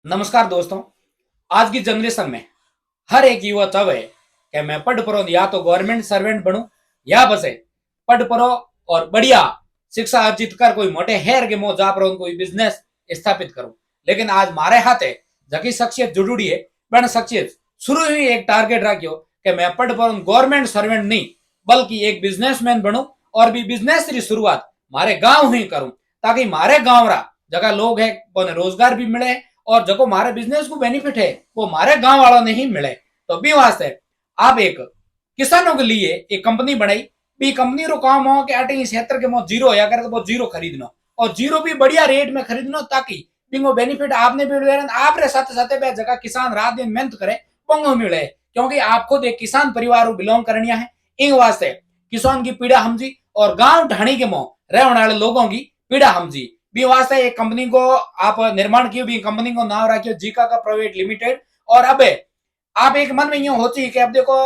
नमस्कार दोस्तों। आज की जनरेशन में हर एक युवा तब है कि मैं पढ़ पढ़ो या तो गवर्नमेंट सर्वेंट बनूं या बसे पढ़ पढ़ो और बढ़िया शिक्षा अर्जित कर कोई मोटे हेर के मुंह जा पर कोई बिजनेस स्थापित करूं। लेकिन आज मारे हाथ है जकी शख्सियत जुड़ी है पण शख्सियत शुरू ही एक टारगेट रखियो कि मैं पढ़ पढ़ो गवर्नमेंट सर्वेंट नहीं बल्कि एक बिजनेसमैन बनूं और भी बिजनेस की शुरुआत मारे गांव ही करूं ताकि मारे गांव रा जगह लोग है रोजगार भी मिले और जो मारे बिजनेस को बेनिफिट है वो मारे गांव वालों ने ही मिले। तो बी वास्ते आप एक किसानों के लिए एक कंपनी बनाई बी कंपनी रो काम हो कि अटे इस क्षेत्र के मो जीरो या करे तो वो जीरो खरीदनो और जीरो भी बढ़िया रेट में खरीदनो ताकि बिंगो बेनिफिट आपने भी मिले आप रे साथ साथ बे जगह किसान रात दिन मेहनत करे पंगो मिले क्योंकि आप खुद एक किसान परिवार बिलोंग करनिया है। इन वास्ते किसान की पीड़ा समझी और गांव ढाणी के मो रहने वाले लोगों की पीड़ा समझी भी वास्ते एक कंपनी को आप निर्माण किया भी कंपनी को नाम रखियो जीका का प्राइवेट लिमिटेड। और अब आप एक मन में यूं होती कि अब देखो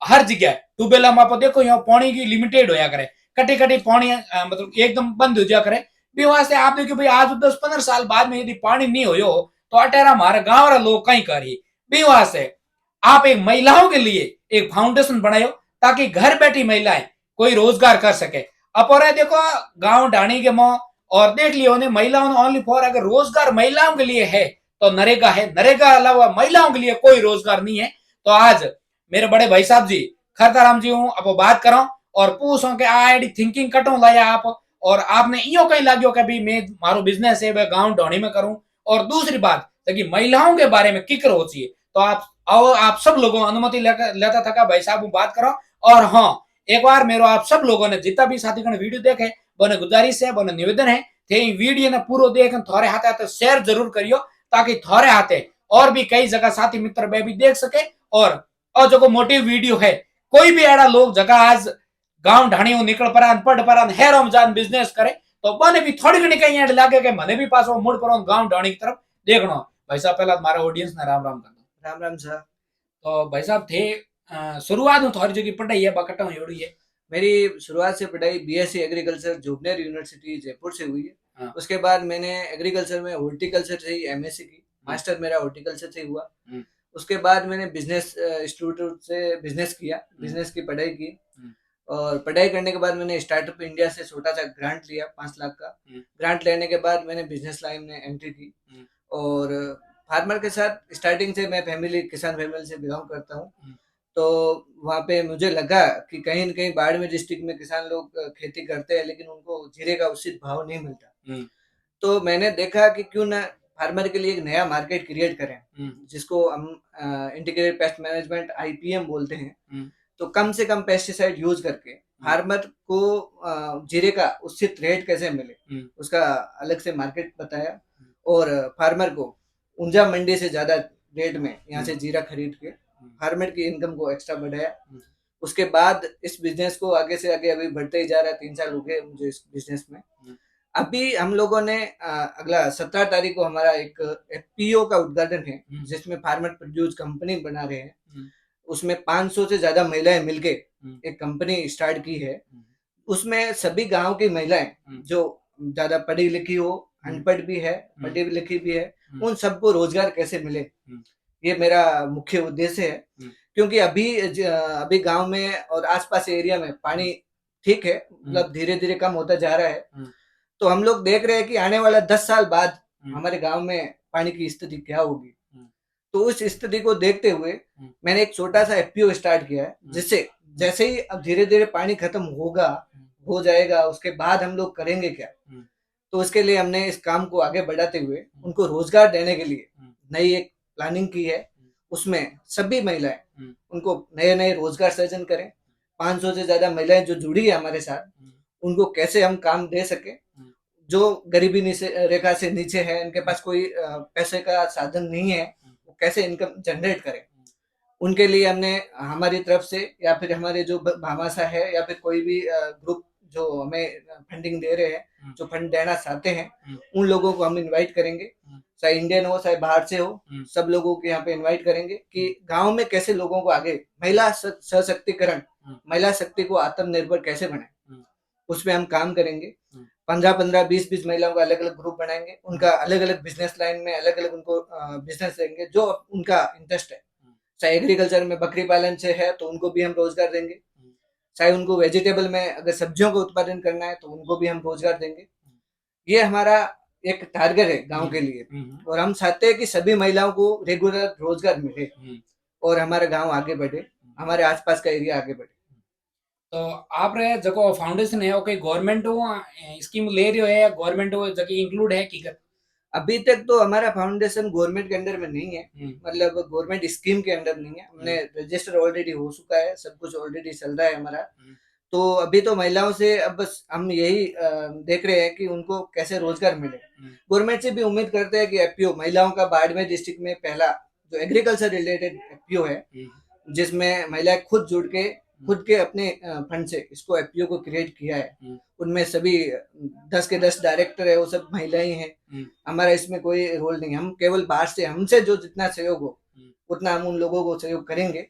हर जगह ट्यूबवेल में आप देखो यहाँ पानी की लिमिटेड होया करे कटी कटी पानी मतलब एकदम बंद हो जाया करे भी वास्ते आप देखो भाई आज 10-15 साल बाद में यदि पानी नहीं हो तो अटेरा हमारे गांव रा लोग कहीं करी भी वास्ते आप एक महिलाओं के लिए एक फाउंडेशन बनायो ताकि घर बैठी महिलाएं कोई रोजगार कर सके। अब और देखो गांव ढाणी के मो और देख लियो ने महिलाओं ने ओनली फॉर अगर रोजगार महिलाओं के लिए है तो नरेगा है, नरेगा अलावा महिलाओं के लिए कोई रोजगार नहीं है। तो आज मेरे बड़े भाई साहब जी खरताराम जी हूँ अब बात करो और पूछो कि आईडी थिंकिंग कटो लाया आप और आपने यो कहीं लागो कि भाई मैं मारो बिजनेस है मैं गांव ढोनी में करूं। और दूसरी बात कि महिलाओं के बारे में किक्र हो चाहिए तो आप आओ आप सब लोगों अनुमति लेता था भाई साहब बात करो। और हाँ एक बार मेरे आप सब लोगों ने जितना भी साथी वीडियो देखे बोने गुजारिश है बोने निवेदन है थे वीडियो ने पूरा देख थोड़े हाथे हाथे शेयर जरूर करियो ताकि थोड़े हाथे और भी कई जगह साथी मित्र वे भी देख सके। और जो मोटिव वीडियो है कोई भी ऐसा लोग जगह आज गांव ढाणी निकल परान पढ़ परान हेरोम जान बिजनेस करे तो बने भी थोड़ी घनी कहीं ऐड लागे कि मने भी पास मुड़ पर गांव ढाणी की तरफ देखना। भाई साहब पहला हमारे ऑडियंस ने राम राम कर दो। राम राम सर। तो भाई साहब थे शुरुआत में थोड़ी जगह पढ़ाई है बकटा जोड़ी है। मेरी शुरुआत से पढ़ाई BSc agriculture Jobner university Jaipur से हुई है। हाँ। उसके बाद मैंने एग्रीकल्चर में हॉर्टिकल्चर से ही एमएससी की, मास्टर मेरा हॉर्टिकल्चर से हुआ। उसके बाद मैंने बिजनेस इंस्टीट्यूट से बिजनेस किया, बिजनेस की पढ़ाई की और पढ़ाई करने के बाद मैंने स्टार्टअप इंडिया से छोटा सा ग्रांट लिया 5 लाख का। ग्रांट लेने के बाद मैंने बिजनेस लाइन में एंट्री की और फार्मर के साथ स्टार्टिंग से मैं किसान फैमिली से बिलोंग करता हूँ। तो वहाँ पे मुझे लगा कि कहीं न कहीं बाड़मेर डिस्ट्रिक्ट में किसान लोग खेती करते हैं लेकिन उनको जीरे का उचित भाव नहीं मिलता। तो मैंने देखा कि क्यों ना फार्मर के लिए एक नया मार्केट क्रिएट करें जिसको हम इंटीग्रेटेड पेस्ट मैनेजमेंट आईपीएम बोलते हैं। तो कम से कम पेस्टिसाइड यूज करके फार्मर को जीरे का उचित रेट कैसे मिले उसका अलग से मार्केट बताया और फार्मर को ऊंझा मंडी से ज्यादा रेट में यहाँ से जीरा खरीद के फार्मर की इनकम को एक्स्ट्रा बढ़ाया। उसके बाद इस बिजनेस को आगे से आगे अभी बढ़ते ही जा रहा है। 3 साल हो गए मुझे इस बिजनेस में। अभी हम लोगों ने अगला 17 तारीख को हमारा एक एफपीओ का उद्घाटन है जिसमें फार्मर प्रोड्यूस कंपनी बना रहे हैं। उसमें 500 से ज्यादा महिलाएं मिलके एक कंपनी स्टार्ट की है। उसमें सभी गांव की महिलाएं जो ज्यादा पढ़ी लिखी हो, अनपढ़ भी है, पढ़ी लिखी भी है, उन सबको रोजगार कैसे मिले ये मेरा मुख्य उद्देश्य है। क्योंकि अभी गांव में और आसपास एरिया में पानी ठीक है, मतलब धीरे धीरे कम होता जा रहा है। तो हम लोग देख रहे हैं कि आने वाला 10 साल बाद हमारे गांव में पानी की स्थिति क्या होगी। तो उस स्थिति को देखते हुए मैंने एक छोटा सा एफपीओ स्टार्ट किया है जिससे जैसे ही अब धीरे धीरे पानी खत्म हो जाएगा उसके बाद हम लोग करेंगे क्या। तो उसके लिए हमने इस काम को आगे बढ़ाते हुए उनको रोजगार देने के लिए नई एक प्लानिंग की है। उसमें सभी महिलाएं उनको नए नए रोजगार सृजन करें। 500 से ज्यादा महिलाएं जो जुड़ी है हमारे साथ उनको कैसे हम काम दे सके। जो गरीबी रेखा से नीचे है, इनके पास कोई पैसे का साधन नहीं है, वो कैसे इनकम जनरेट करें उनके लिए हमने हमारी तरफ से या फिर हमारे जो भामाशाह है या फिर कोई भी ग्रुप जो हमें फंडिंग दे रहे हैं, जो फंड देना चाहते हैं, उन लोगों को हम इनवाइट करेंगे, चाहे इंडियन हो चाहे बाहर से हो, सब लोगों को यहाँ पे इनवाइट करेंगे कि गांव में कैसे लोगों को आगे महिला सशक्तिकरण, महिला शक्ति को आत्मनिर्भर कैसे बनाए, उसमें हम काम करेंगे। 15-15, 20-20 महिलाओं का अलग अलग ग्रुप बनाएंगे, उनका अलग अलग बिजनेस लाइन में अलग अलग उनको बिजनेस देंगे जो उनका इंटरेस्ट है। चाहे एग्रीकल्चर में बकरी पालन से है तो उनको भी हम रोजगार देंगे, चाहे उनको वेजिटेबल में अगर सब्जियों का उत्पादन करना है तो उनको भी हम रोजगार देंगे। ये हमारा एक टारगेट है गांव के लिए, और हम चाहते हैं कि सभी महिलाओं को रेगुलर रोजगार मिले और हमारा गांव आगे बढ़े, हमारे आसपास का एरिया आगे बढ़े। तो आप रे जको फाउंडेशन है वो कोई गवर्नमेंट स्कीम ले रही हो है या गवर्नमेंट जगह इंक्लूड है की अभी तक तो हमारा फाउंडेशन गवर्नमेंट के अंडर में नहीं है, मतलब गवर्नमेंट स्कीम के अंडर नहीं है। हमने रजिस्टर ऑलरेडी हो चुका है, सब कुछ ऑलरेडी चल रहा है हमारा। तो अभी तो महिलाओं से अब बस हम यही देख रहे हैं कि उनको कैसे रोजगार मिले। गवर्नमेंट से भी उम्मीद करते हैं कि एफपीओ महिलाओं का बाड़मेर डिस्ट्रिक्ट में पहला जो एग्रीकल्चर रिलेटेड एफपीओ है, जिसमें महिलाएं खुद जुड़ के खुद के अपने फंड से इसको एफपीओ को क्रिएट किया है। उनमें सभी 10 के 10 डायरेक्टर है, वो सब महिलाएं हैं। हमारा इसमें कोई रोल नहीं है, हम केवल बाहर से हमसे जो जितना सहयोग हो उतना हम उन लोगों को सहयोग करेंगे।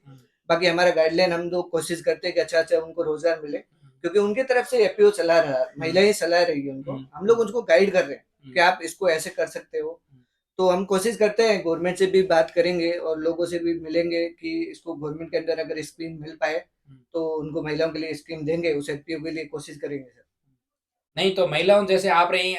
बाकी हमारा गाइडलाइन हम लोग कोशिश करते हैं कि अच्छा अच्छा उनको रोजगार मिले, क्योंकि उनकी तरफ से एफपीओ चला रहा है, महिलाएं चला रही है उनको, हम लोग उनको गाइड कर रहे हैं कि आप इसको ऐसे कर सकते हो। तो हम कोशिश करते हैं, गवर्नमेंट से भी बात करेंगे और लोगों से भी मिलेंगे कि इसको गवर्नमेंट के अंदर अगर स्कीम मिल पाए तो उनको महिलाओं के लिए स्कीम देंगे, उस एफपीओ के लिए कोशिश करेंगे सर। नहीं तो महिलाओं जैसे आप रही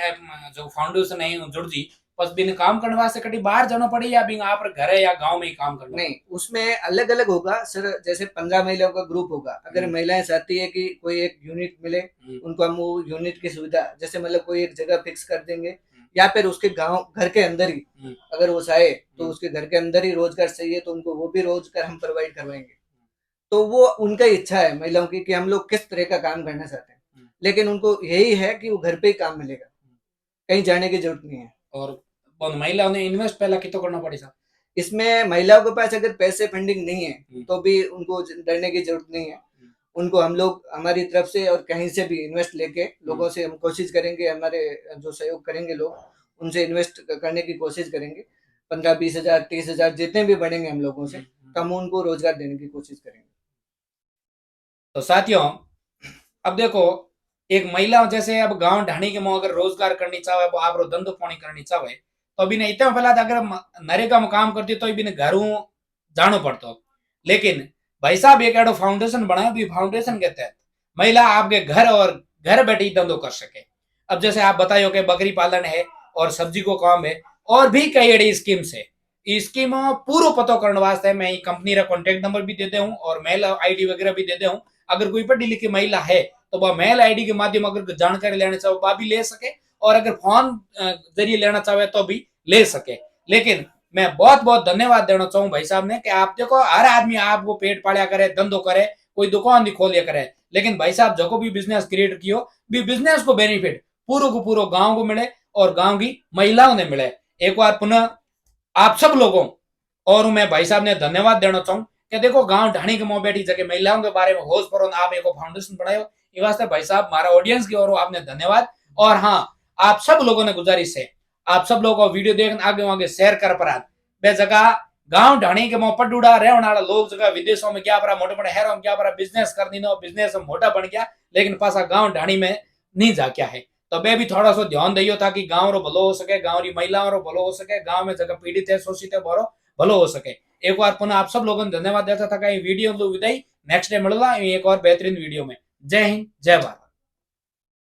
जो फाउंडेशन है जुड़ जी बस बिन काम करने वास्ते कभी बाहर जाना पड़ी या बिन आप घर है या गांव में ही काम करना? नहीं, उसमें अलग अलग होगा सर। जैसे 15 महिलाओं का ग्रुप होगा, अगर महिलाएं चाहती है कि कोई एक यूनिट मिले, उनको हम वो यूनिट की सुविधा जैसे मतलब कोई एक जगह फिक्स कर देंगे, या फिर उसके गांव घर के अंदर ही अगर वो चाहे तो उसके घर के अंदर ही रोजगार चाहिए तो उनको वो भी रोजगार हम प्रोवाइड करवाएंगे। तो वो उनका इच्छा है महिलाओं की कि हम लोग किस तरह का काम करना चाहते हैं, लेकिन उनको यही है कि वो घर पे ही काम मिलेगा, कहीं जाने की जरूरत नहीं है। और महिलाओं ने इन्वेस्ट पहला कितना करना पड़ी साहब? इसमें महिलाओं के पास अगर पैसे फंडिंग नहीं है तो भी उनको डरने की जरूरत नहीं है। उनको हम लोग हमारी तरफ से और कहीं से भी इन्वेस्ट लेके लोगों से हम कोशिश करेंगे, हमारे जो सहयोग करेंगे लोग उनसे इन्वेस्ट करने की कोशिश करेंगे। 15-20 हजार 30 हजार जितने भी बढ़ेंगे हम लोगों से, तो हम उनको रोजगार देने की कोशिश करेंगे। तो साथियों अब देखो एक महिला जैसे अब गांव ढाणी के मुंह अगर रोजगार करनी चाहे वो आप धंधो पानी करनी चाहे तो अभी ने इतना पहला अगर नरेगा में काम करती तो अभी ने घर जानो पड़तो, लेकिन भाई साहब एक एडो फाउंडेशन बनाया भी फाउंडेशन के तहत महिला आपके घर और घर बैठे ही धंधो कर सके। अब जैसे आप बताइयो कि बकरी पालन है और सब्जी को काम है और भी कई एडी स्कीम्स है। स्कीम पूरा पतो करने वास्ते मैं कंपनी का कॉन्टेक्ट नंबर भी देते हूँ और मेल आईडी वगैरह भी देते हूँ। अगर कोई पढ़ी लिखी महिला है तो वह मेल आईडी के माध्यम अगर जानकारी लेना चाहे वह भी ले सके और अगर फोन जरिए लेना चाहे तो भी ले सके। लेकिन मैं बहुत बहुत धन्यवाद देना चाहूँ भाई साहब ने कि आप देखो हर आदमी आपको पेट पालिया करे, धंधो करे, कोई दुकान भी खोलिया करे, लेकिन भाई साहब जो भी बिजनेस क्रिएट कियो भी बिजनेस को बेनिफिट पूरा को पूरा गांव को मिले और गांव की महिलाओं ने मिले। एक बार पुनः आप सब लोगों और मैं भाई साहब ने धन्यवाद देना चाहूँ कि देखो गांव ढाणी के मुंह बैठी जगह महिलाओं के बारे में होश पर आप एक फाउंडेशन बनायो, ये वास्ते भाई साहब हमारा ऑडियंस की ओर आपने धन्यवाद। और हाँ, आप सब लोगों ने गुजारिश है आप सब लोगों को वीडियो देख आगे आगे शेयर कर पर बे जगह गांव ढाणी के मुंह पडूड़ा रहने वाला लोग जगह विदेशों में क्या परा मोटे मोटे शहरों में क्या परा बिजनेस कर दी नो बिजनेस मोटा बन गया, लेकिन पासा गांव ढाणी में नहीं जा क्या है। तो मैं भी थोड़ा सा ध्यान दियो ताकि गांव रो भलो हो सके, गांव की महिलाओं रो भलो हो सके, गांव में जगह पीड़ित है शोषित है भलो हो सके। एक बार पुनः आप सब लोगों ने धन्यवाद देता था कि वीडियो विदाई नेक्स्ट डे मिलवा एक और बेहतरीन वीडियो में। जय हिंद जय भारत।